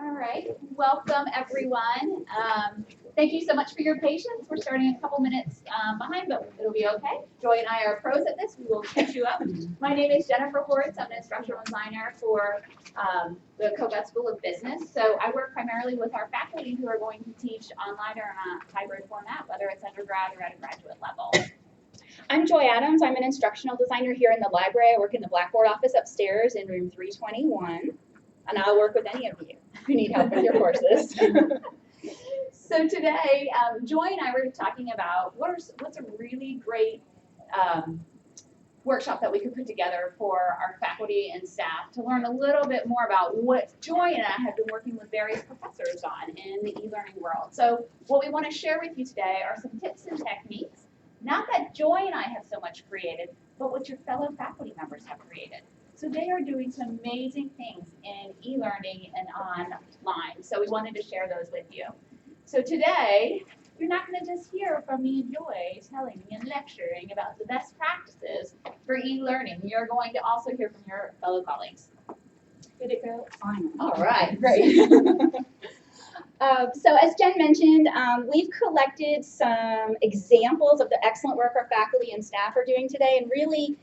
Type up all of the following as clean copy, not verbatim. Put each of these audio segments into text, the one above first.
All right, welcome everyone. Thank you so much for your patience. We're starting a couple minutes behind, but it'll be okay. Joy and I are pros at this. We will catch you up. My name is Jennifer Hortz. I'm an instructional designer for the Koga School of Business. So I work primarily with our faculty who are going to teach online or on a hybrid format, whether it's undergrad or at a graduate level. I'm Joy Adams. I'm an instructional designer here in the library. I work in the Blackboard office upstairs in room 321. And I'll work with any of you who need help with your courses. So today, Joy and I were talking about what's a really great workshop that we could put together for our faculty and staff to learn a little bit more about what Joy and I have been working with various professors on in the e-learning world. So what we want to share with you today are some tips and techniques, not that Joy and I have so much created, but what your fellow faculty members have created. So they are doing some amazing things in e-learning and online. So we wanted to share those with you. So today, you're not going to just hear from me and Joy telling me and lecturing about the best practices for e-learning. You're going to also hear from your fellow colleagues. Did it go? Fine. All right, great. So as Jen mentioned, we've collected some examples of the excellent work our faculty and staff are doing today, and really,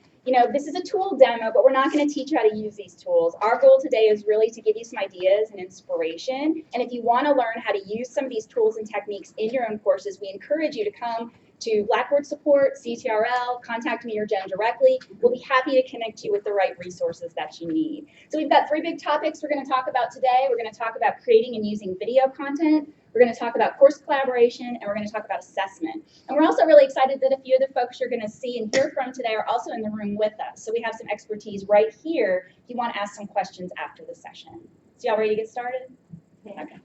this is a tool demo, but we're not going to teach you how to use these tools. Our goal today is really to give you some ideas and inspiration. And if you want to learn how to use some of these tools and techniques in your own courses, we encourage you to come to Blackboard support, CTRL, contact me or Jen directly. We'll be happy to connect you with the right resources that you need. So we've got 3 big topics we're going to talk about today. We're going to talk about creating and using video content. We're going to talk about course collaboration, and we're going to talk about assessment. And we're also really excited that a few of the folks you're going to see and hear from today are also in the room with us. So we have some expertise right here if you want to ask some questions after the session. So y'all ready to get started? Yeah. Okay.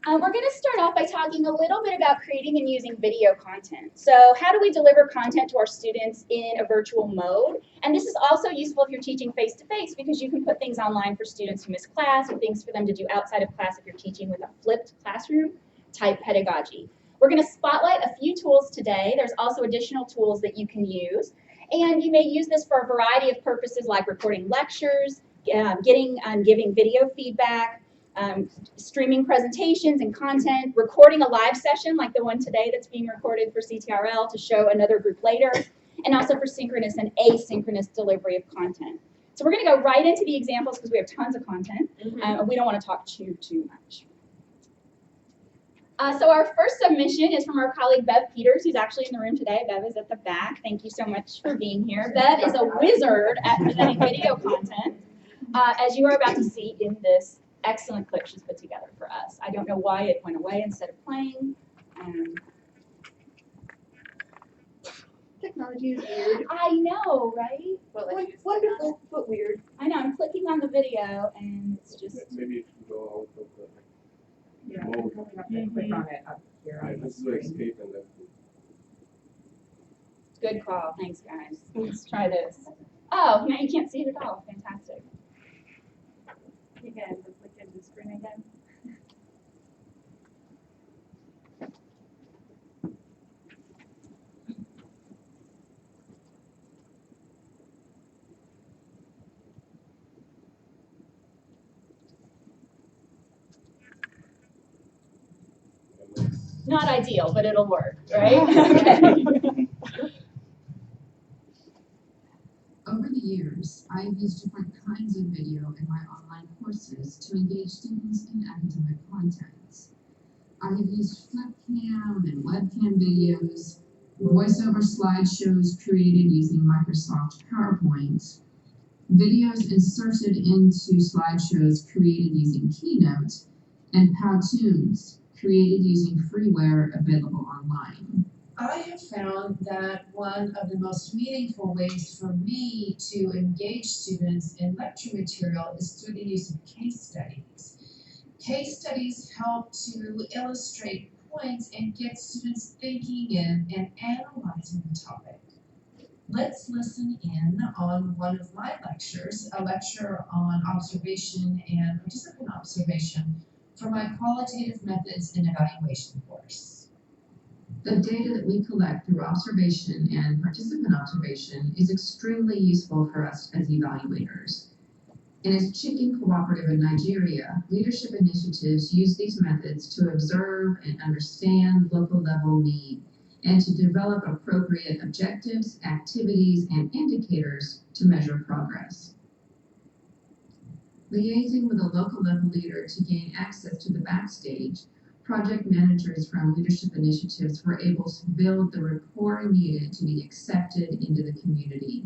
We're going to start off by talking a little bit about creating and using video content. So how do we deliver content to our students in a virtual mode? And this is also useful if you're teaching face-to-face because you can put things online for students who miss class or things for them to do outside of class if you're teaching with a flipped classroom type pedagogy. We're going to spotlight a few tools today. There's also additional tools that you can use. And you may use this for a variety of purposes like recording lectures, giving video feedback, streaming presentations and content, recording a live session like the one today that's being recorded for CTRL to show another group later, and also for synchronous and asynchronous delivery of content. So we're going to go right into the examples because we have tons of content, and we don't want to talk too much. So our first submission is from our colleague Bev Peters, who's actually in the room today. Bev is at the back. Thank you so much for being here. Bev is a wizard at presenting video content, as you are about to see in this excellent clip she's put together for us. I don't know why it went away instead of playing. Technology is weird. I know, right? Wonderful, but weird. I know, I'm clicking on the video and it's just... Maybe it should go out of the Click on it up here. Right, this is like escape and then. Good call, thanks guys. Let's try this. Oh, now you can't see it at all, fantastic. You guys look at the screen again. Not ideal, but it'll work, right? Okay. Over the years, I have used different kinds of video in my online courses to engage students in academic content. I have used flipcam and webcam videos, voiceover slideshows created using Microsoft PowerPoint, videos inserted into slideshows created using Keynote, and Powtoons created using freeware available online. I have found that one of the most meaningful ways for me to engage students in lecture material is through the use of case studies. Case studies help to illustrate points and get students thinking and analyzing the topic. Let's listen in on one of my lectures, a lecture on observation and participant observation for my qualitative methods and evaluation course. The data that we collect through observation and participant observation is extremely useful for us as evaluators. In its chicken cooperative in Nigeria, leadership initiatives use these methods to observe and understand local level need and to develop appropriate objectives, activities, and indicators to measure progress. Liaising with a local level leader to gain access to the backstage, project managers from leadership initiatives were able to build the rapport needed to be accepted into the community.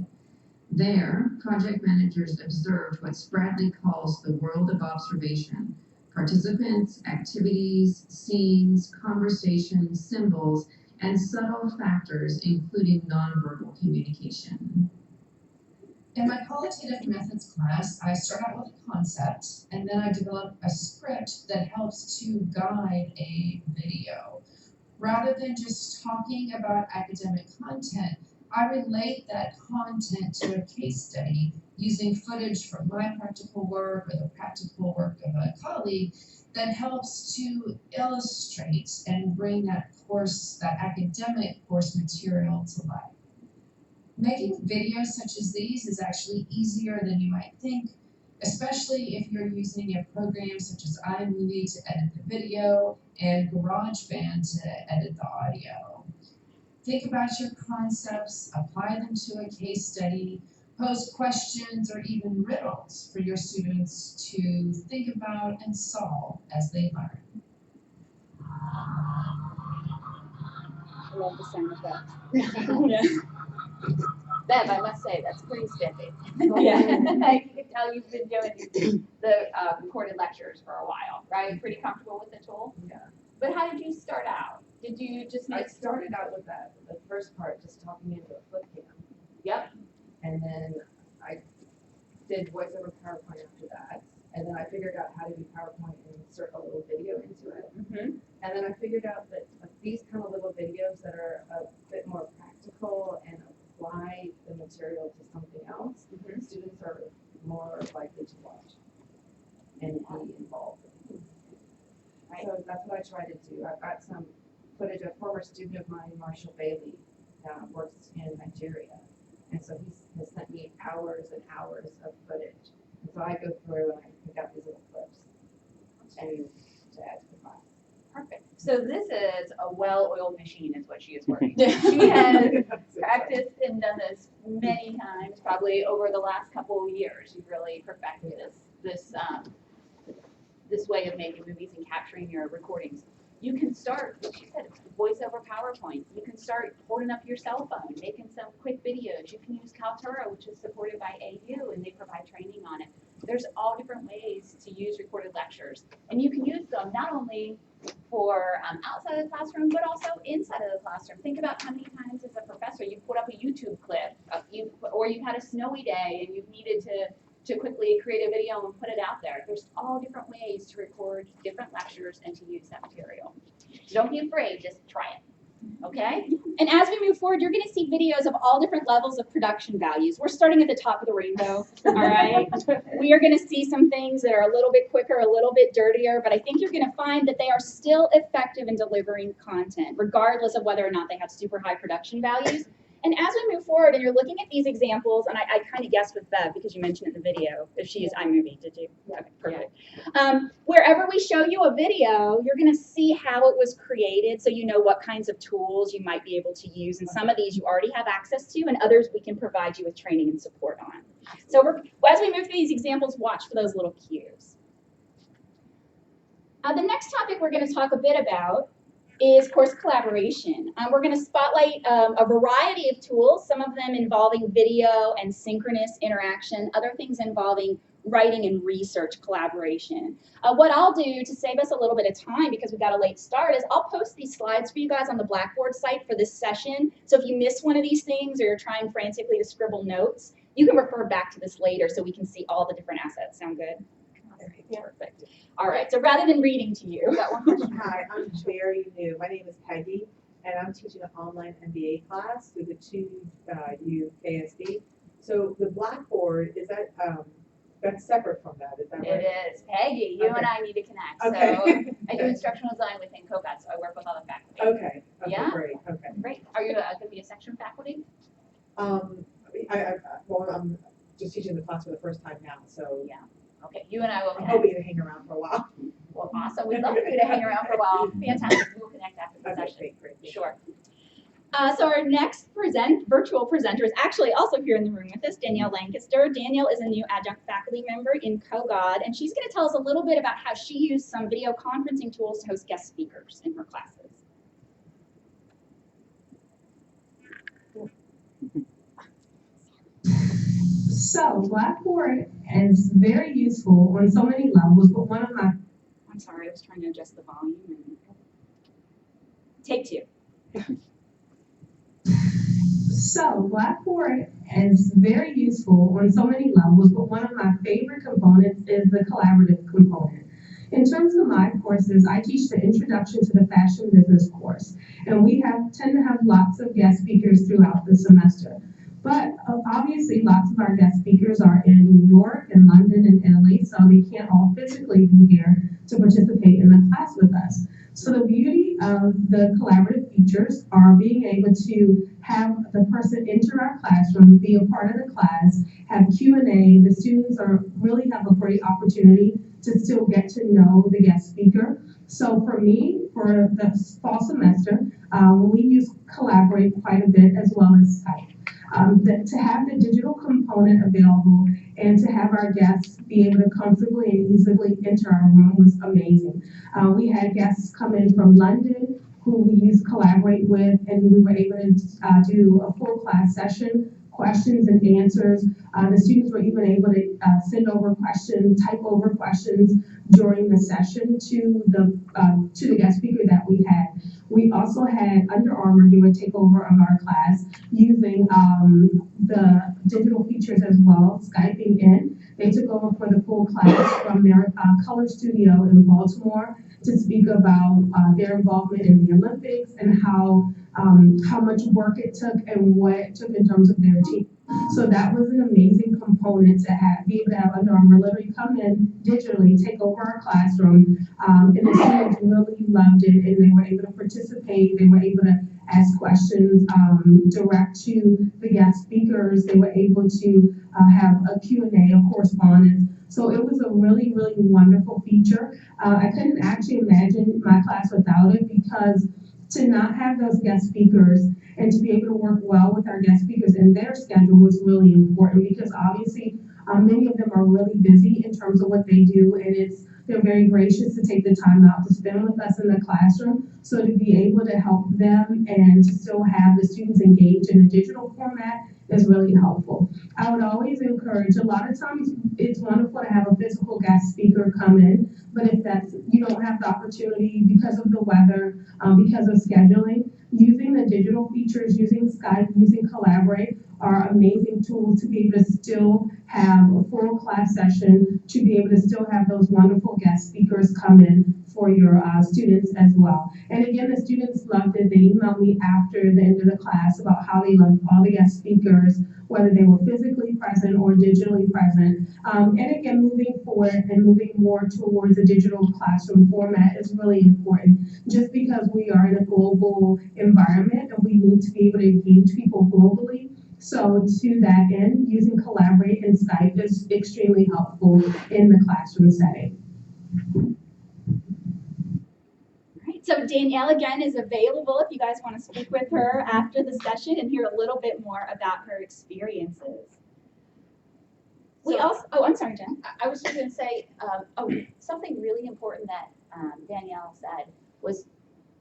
There, project managers observed what Spradley calls the world of observation: participants, activities, scenes, conversations, symbols, and subtle factors, including nonverbal communication. In my qualitative methods class, I start out with a concept, and then I develop a script that helps to guide a video. Rather than just talking about academic content, I relate that content to a case study using footage from my practical work or the practical work of a colleague that helps to illustrate and bring that academic course material to life. Making videos such as these is actually easier than you might think, especially if you're using a program such as iMovie to edit the video and GarageBand to edit the audio. Think about your concepts, apply them to a case study, pose questions or even riddles for your students to think about and solve as they learn. I love the sound effects. Bev, I must say, that's pretty spiffy. Yeah. I can tell you've been doing the recorded lectures for a while, right? Pretty comfortable with the tool? Yeah. But how did you start out? Did you just I make started out with that, the first part, just talking into a flip cam. Yep. And then I did voiceover PowerPoint after that. And then I figured out how to do PowerPoint and insert a little video into it. Mm-hmm. And then I figured out that these kind of little videos that are a bit more practical and apply the material to something else, students are more likely to watch and be involved. Right. So that's what I try to do. I've got some footage. A former student of mine, Marshall Bailey, works in Nigeria. And so he has sent me hours and hours of footage. And so I go through and I pick out these little clips and to add to the class. Perfect. So this is a well-oiled machine is what she is working. She has practiced and done this many times, probably over the last couple of years. You've really perfected this way of making movies and capturing your recordings. You can start, like she said, voiceover PowerPoint. You can start holding up your cell phone, making some quick videos. You can use Kaltura, which is supported by AU, and they provide training on it. There's all different ways to use recorded lectures. And you can use them not only for outside of the classroom, but also inside of the classroom. Think about how many times as a professor you put up a YouTube clip, or you've had a snowy day and you've needed to quickly create a video and put it out there. There's all different ways to record different lectures and to use that material. So don't be afraid, just try it. Okay? And as we move forward, you're going to see videos of all different levels of production values. We're starting at the top of the rainbow, all right? We are going to see some things that are a little bit quicker, a little bit dirtier, but I think you're going to find that they are still effective in delivering content, regardless of whether or not they have super high production values. And as we move forward and you're looking at these examples, and I kind of guessed with Bev because you mentioned it in the video, if she used iMovie, did you? Yeah. Okay, perfect. Wherever we show you a video, you're going to see how it was created so you know what kinds of tools you might be able to use. And some of these you already have access to, and others we can provide you with training and support on. So as we move through these examples, watch for those little cues. The next topic we're going to talk a bit about is course collaboration. We're going to spotlight a variety of tools, some of them involving video and synchronous interaction, other things involving writing and research collaboration. What I'll do to save us a little bit of time, because we've got a late start, is I'll post these slides for you guys on the Blackboard site for this session. So if you miss one of these things or you're trying frantically to scribble notes, you can refer back to this later so we can see all the different assets. Sound good? Yeah. Perfect. All right, so rather than reading to you. Got one question. Hi, I'm very new. My name is Peggy, and I'm teaching an online MBA class through the 2U KSD. So the Blackboard, is that that's separate from that? Is that right? It is. Peggy, you and I need to connect. Okay. So I do instructional design within COPAT, so I work with other faculty. Okay. Okay, Yeah. great, okay. Great. Are you going to be a section faculty? Well, I'm just teaching the class for the first time now, so Yeah. Okay, you and I will I'm connect. hoping to hang around for a while. Well, awesome. We'd love for you to hang around for a while. Fantastic. We will connect after the Okay, session. great. Sure. So our next virtual presenter is actually also here in the room with us, Danielle Lancaster. Danielle is a new adjunct faculty member in COGOD, and she's going to tell us a little bit about how she used some video conferencing tools to host guest speakers in her classes. So Blackboard is very useful on so many levels, but one of my I'm sorry, I was trying to adjust the volume. Take two. So Blackboard is very useful on so many levels, but one of my favorite components is the collaborative component. In terms of my courses, I teach the Introduction to the Fashion Business course, and we tend to have lots of guest speakers throughout the semester. But obviously, lots of our guest speakers are in New York and London and Italy, so they can't all physically be here to participate in the class with us. So the beauty of the collaborative features are being able to have the person enter our classroom, be a part of the class, have Q&A. The students really have a great opportunity to still get to know the guest speaker. So for me, for the fall semester, we use Collaborate quite a bit as well as Skype. To have the digital component available and to have our guests be able to comfortably and easily enter our room was amazing. We had guests come in from London who we used Collaborate with, and we were able to do a full class session, questions and answers. The students were even able to send over questions, type over questions during the session to the guest speaker that we had. We also had Under Armour do a takeover of our class using the digital features as well, Skyping in. They took over for the full class from their color studio in Baltimore to speak about their involvement in the Olympics and how much work it took and what it took in terms of their team. So that was an amazing component to be able to have Under Armour literally come in digitally, take over our classroom, and the students really loved it, and they were able to participate. They were able to ask questions direct to the guest speakers. They were able to have a Q&A, a correspondence. So it was a really, really wonderful feature. I couldn't actually imagine my class without it, because to not have those guest speakers and to be able to work well with our guest speakers and their schedule was really important, because obviously many of them are really busy in terms of what they do, and they're very gracious to take the time out to spend with us in the classroom. So to be able to help them and to still have the students engaged in a digital format is really helpful. I would always encourage, a lot of times it's wonderful to have a physical guest speaker come in, but if you don't have the opportunity because of the weather, because of scheduling, using the digital features, using Skype, using Collaborate are amazing tools to be able to still have a full class session, to be able to still have those wonderful guest speakers come in for your students as well. And again, the students loved it. They emailed me after the end of the class about how they loved all the guest speakers, whether they were physically present or digitally present. And again, moving forward and moving more towards a digital classroom format is really important, just because we are in a global environment and we need to be able to engage people globally. So to that end, using Collaborate and Skype is extremely helpful in the classroom setting. So Danielle, again, is available if you guys want to speak with her after the session and hear a little bit more about her experiences. I'm sorry, Jen. I was just going to say, something really important that Danielle said was,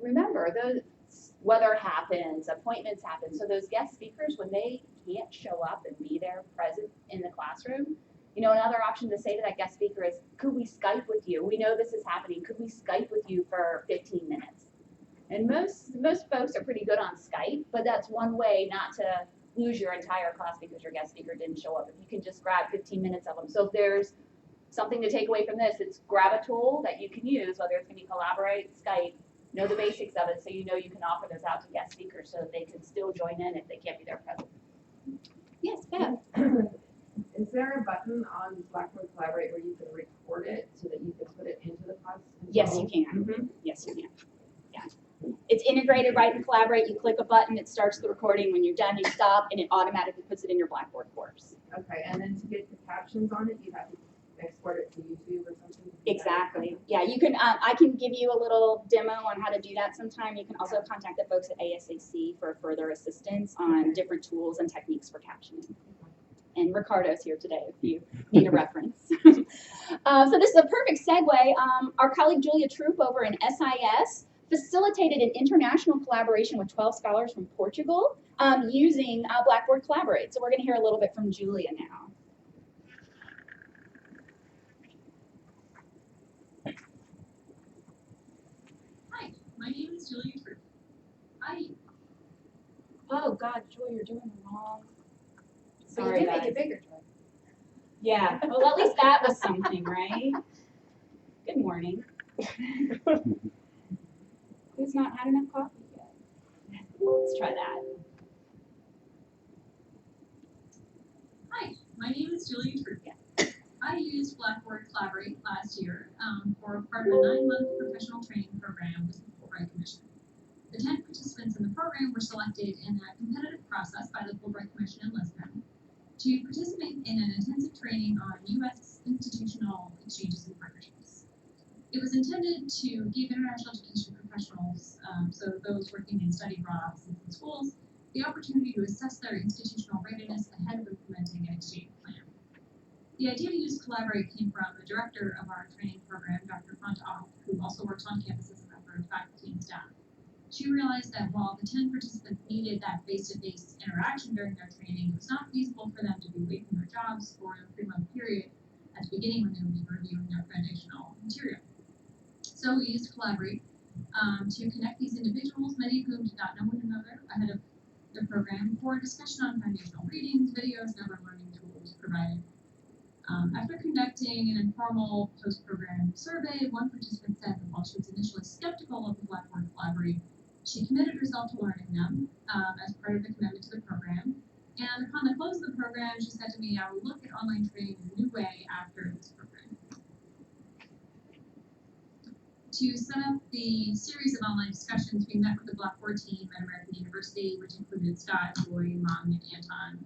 remember, those weather happens, appointments happen, so those guest speakers, when they can't show up and be there present in the classroom, another option to say to that guest speaker is, could we Skype with you? We know this is happening. Could we Skype with you for 15 minutes? And most folks are pretty good on Skype, but that's one way not to lose your entire class because your guest speaker didn't show up. If you can just grab 15 minutes of them. So if there's something to take away from this, it's grab a tool that you can use, whether it's going to be Collaborate, Skype, know the basics of it so you can offer those out to guest speakers so that they can still join in if they can't be there present. Yes, Bev. Is there a button on Blackboard Collaborate where you can record it so that you can put it into the class? Yes, you can. Yes, you can. Yeah. It's integrated right in Collaborate. You click a button, it starts the recording. When you're done, you stop, and it automatically puts it in your Blackboard course. Okay, and then to get the captions on it, you have to export it to YouTube or something? Exactly. Yeah, you can. I can give you a little demo on how to do that sometime. You can also contact the folks at ASAC for further assistance on different tools and techniques for captioning. And Ricardo's here today if you need a reference. So this is a perfect segue. Our colleague Julia Troop over in SIS facilitated an international collaboration with 12 scholars from Portugal using Blackboard Collaborate. So we're going to hear a little bit from Julia now. Hi, my name is Julia Troop. Oh God, Julia, you're doing the wrong. So you Sorry, did make guys. it bigger, Joy. Yeah, well, at least that was something, right? Good morning. Who's not had enough coffee yet? Let's try that. Hi, my name is Julia Troop. I used Blackboard Collaborate last year for part of a 9-month professional training program with the Fulbright Commission. The 10 participants in the program were selected in a competitive process by the Fulbright Commission in Lisbon to participate in an intensive training on U.S. institutional exchanges and partnerships. It was intended to give international education professionals, so those working in study abroad offices and schools, the opportunity to assess their institutional readiness ahead of implementing an exchange plan. The idea to use Collaborate came from the director of our training program, Dr. Fontauf, who also works on campus as a member of faculty and staff. She realized that while the 10 participants needed that face-to-face interaction during their training, it was not feasible for them to be away from their jobs for a 3-month period at the beginning when they would be reviewing their foundational material. So we used Collaborate to connect these individuals, many of whom did not know one another ahead of the program, for a discussion on foundational readings, videos, and other learning tools provided. After conducting an informal post-program survey, one participant said that while she was initially skeptical of the Blackboard Collaborate, she committed herself to learning them as part of the commitment to the program. And upon the close of the program, she said to me, I will look at online training in a new way after this program. To set up the series of online discussions, we met with the Blackboard team at American University, which included Scott, Joy, Mom, and Anton,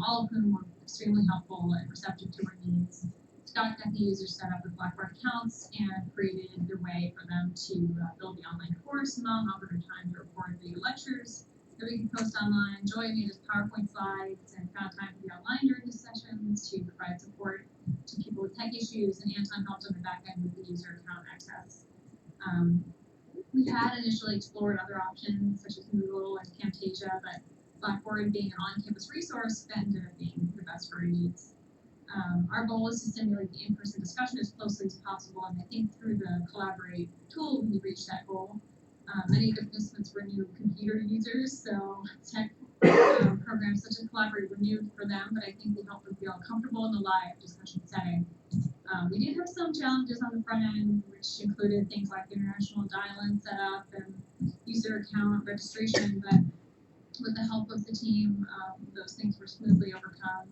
all of whom were extremely helpful and receptive to our needs. Scott got the users set up with Blackboard accounts and created the way for them to build the online course. Mom offered her time to record video lectures that we could post online. Joy made us PowerPoint slides and found time to be online during the sessions to provide support to people with tech issues, and Anton helped on the back end with the user account access. We had initially explored other options such as Moodle and Camtasia, but Blackboard, being an on-campus resource, ended up being the best for our needs. Our goal is to simulate the in-person discussion as closely as possible, and I think through the Collaborate tool, we reached that goal. Many of the participants were new computer users, so tech programs such as Collaborate were new for them, but I think we helped them feel comfortable in the live discussion setting. We did have some challenges on the front end, which included things like international dial-in setup and user account registration, but with the help of the team, those things were smoothly overcome.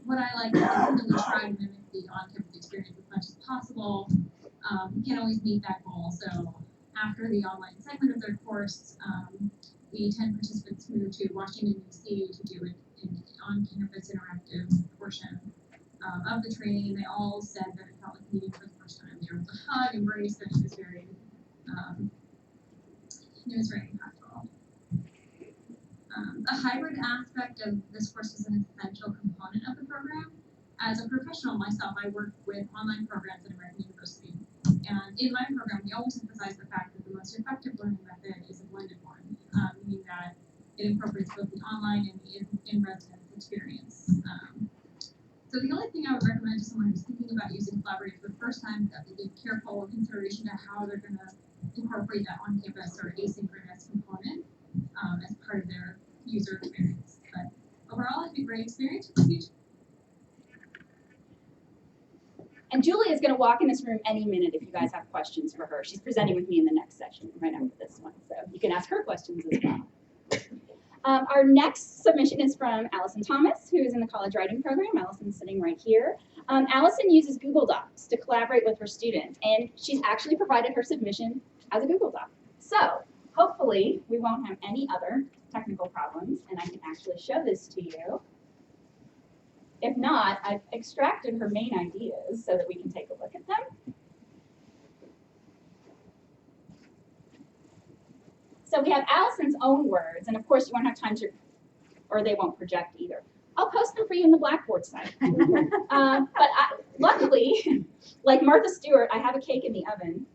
What I like is that we try to mimic the on-campus experience as much as possible. We can't always meet that goal, so after the online segment of their course, the 10 participants moved to Washington, D.C. to do an on-campus interactive portion of the training, and they all said that it felt like meeting for the first time. They were able to hug, embrace, and it was very impactful. The hybrid aspect of this course is an essential component of the program. As a professional myself, I work with online programs at American University. And in my program, we always emphasize the fact that the most effective learning method is a blended one, meaning that it incorporates both the online and the in-residence experience. So the only thing I would recommend to someone who's thinking about using Collaborate for the first time is that they give careful consideration to how they're going to incorporate that on-campus or asynchronous component as part of their user experience. But overall, it's a great experience for the future. And Julia is going to walk in this room any minute if you guys have questions for her. She's presenting with me in the next session right after this one, so you can ask her questions as well. Our next submission is from Allison Thomas, who is in the college writing program. Allison's sitting right here. Allison uses Google Docs to collaborate with her students, and she's actually provided her submission as a Google Doc. So hopefully we won't have any other technical problems and I can actually show this to you. If not, I've extracted her main ideas so that we can take a look at them. So we have Allison's own words, and of course you won't have time to, or they won't project either. I'll post them for you in the Blackboard site. Luckily, like Martha Stewart, I have a cake in the oven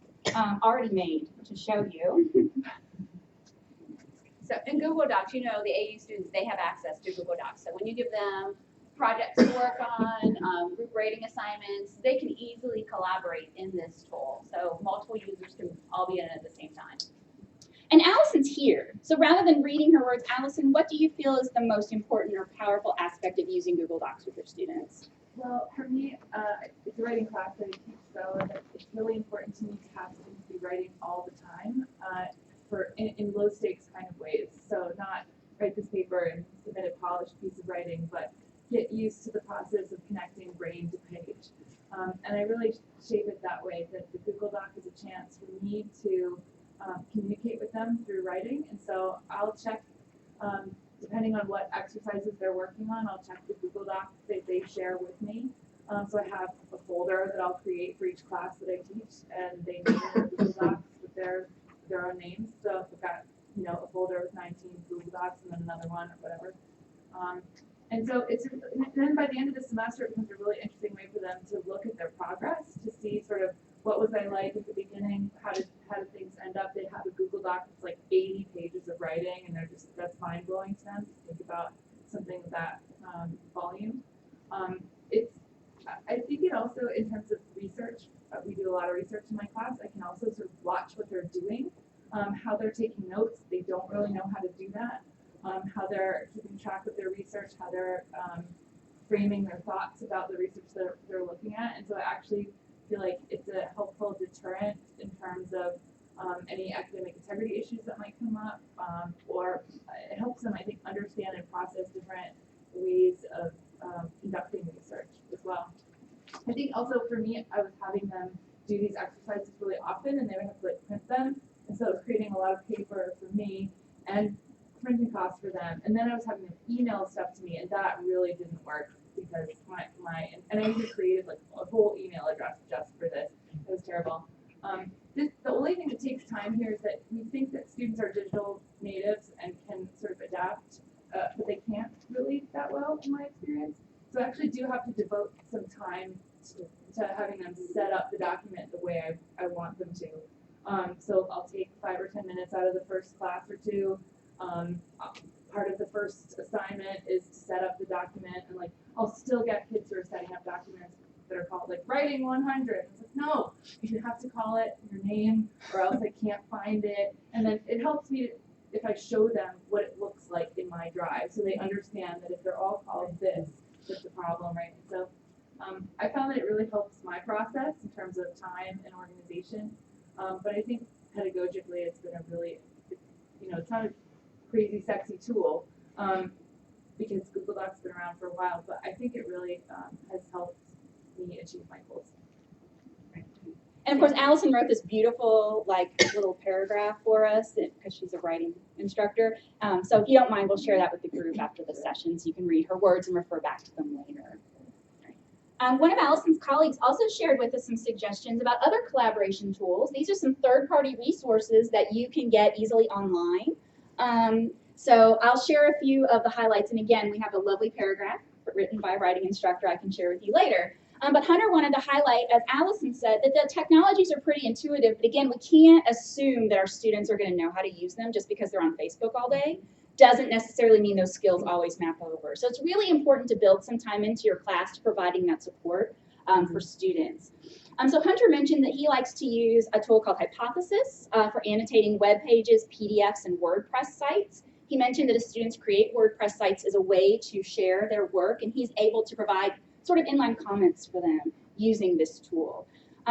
already made to show you. So in Google Docs, you know, the AU students, they have access to Google Docs. So when you give them projects to work on, group rating assignments, they can easily collaborate in this tool. So multiple users can all be in it at the same time. And Allison's here. So rather than reading her words, Allison, what do you feel is the most important or powerful aspect of using Google Docs with your students? Well, for me, it's a writing class that I teach, so it's really important to me to have students be writing all the time in low stakes kind of ways. So not write this paper and submit a polished piece of writing, but get used to the process of connecting brain to page. And I really shape it that way, that the Google Doc is a chance for me to communicate with them through writing. And so I'll check, depending on what exercises they're working on, I'll check the Google Doc that they share with me. So I have a folder that I'll create for each class that I teach, and they name their Google Docs with their own names. So if I've got, you know, a folder with 19 Google Docs and then another one or whatever. And so then by the end of the semester, it becomes a really interesting way for them to look at their progress, to see sort of what was I like at the beginning, how did things end up. They have a Google Doc that's like 80 pages of writing, and that's mind blowing to them to think about something of that volume. I think it also, in terms of research, we do a lot of research in my class. I can also sort of watch what they're doing, how they're taking notes. They don't really know how to do that. How they're keeping track of their research, how they're framing their thoughts about the research that they're looking at. And so I actually feel like it's a helpful deterrent in terms of any academic integrity issues that might come up, or it helps them, I think, understand and process different ways of conducting research as well. I think also for me, I was having them do these exercises really often, and they would have to like print them, and so it was creating a lot of paper for me and printing costs for them. And then I was having them email stuff to me, and that really didn't work because and I even created like a whole email address just for this. It was terrible. The only thing that takes time here is that we think that students are digital natives and can sort of adapt, but they can't really that well in my experience. So I actually do have to devote some time to having them set up the document the way I want them to. So I'll take 5 or 10 minutes out of the first class or two. Part of the first assignment is to set up the document, and like I'll still get kids who are setting up documents that are called like writing 100. It's like, no, you have to call it your name or else I can't find it. And then it helps me if I show them what it looks like in my drive, so they understand that if they're all called this, that's the problem, right? So I found that it really helps my process in terms of time and organization. But I think pedagogically, it's been a really, you know, it's not a crazy sexy tool because Google Docs has been around for a while, but I think it really has helped me achieve my goals. And of course, Allison wrote this beautiful, like, little paragraph for us because she's a writing instructor. So if you don't mind, we'll share that with the group after the session so you can read her words and refer back to them later. One of Allison's colleagues also shared with us some suggestions about other collaboration tools. These are some third-party resources that you can get easily online. So I'll share a few of the highlights. And again, we have a lovely paragraph written by a writing instructor I can share with you later. But Hunter wanted to highlight, as Allison said, that the technologies are pretty intuitive. But again, we can't assume that our students are going to know how to use them just because they're on Facebook all day. Doesn't necessarily mean those skills always map over. So it's really important to build some time into your class to providing that support for students. So Hunter mentioned that he likes to use a tool called Hypothesis for annotating web pages, PDFs, and WordPress sites. He mentioned that his students create WordPress sites as a way to share their work, and he's able to provide sort of inline comments for them using this tool.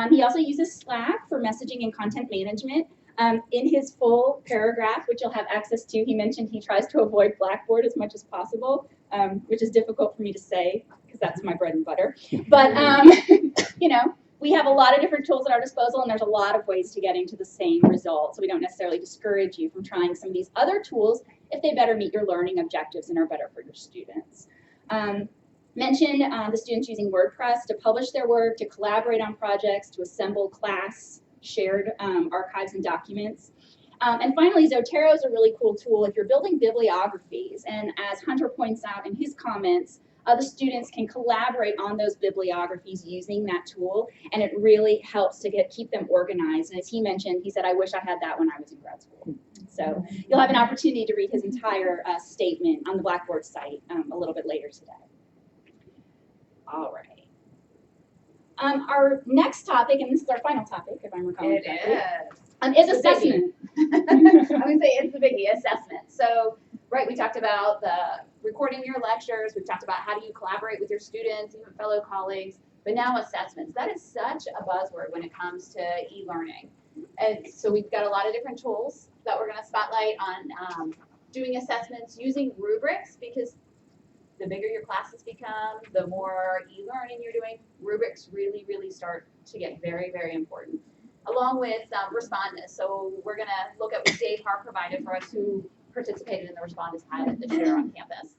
He also uses Slack for messaging and content management. In his full paragraph, which you'll have access to, he mentioned he tries to avoid Blackboard as much as possible, which is difficult for me to say because that's my bread and butter. But, you know, we have a lot of different tools at our disposal, and there's a lot of ways to getting to the same result. So we don't necessarily discourage you from trying some of these other tools if they better meet your learning objectives and are better for your students. Mention the students using WordPress to publish their work, to collaborate on projects, to assemble class shared archives and documents. And finally, Zotero is a really cool tool if you're building bibliographies. And as Hunter points out in his comments, the students can collaborate on those bibliographies using that tool, and it really helps to keep them organized. And as he mentioned, he said, I wish I had that when I was in grad school. So you'll have an opportunity to read his entire statement on the Blackboard site a little bit later today. All right. Our next topic, and this is our final topic, if I'm recalling correctly, is assessment. I would say it's the biggie, assessment. So, right, we talked about the recording your lectures. We've talked about how do you collaborate with your students, even fellow colleagues, but now assessments. That is such a buzzword when it comes to e-learning. And so we've got a lot of different tools that we're going to spotlight on doing assessments using rubrics, because the bigger your classes become, the more e-learning you're doing, rubrics really, really start to get very, very important, along with Respondus. So we're going to look at what Dave Hart provided for us, who participated in the Respondus pilot this year on campus.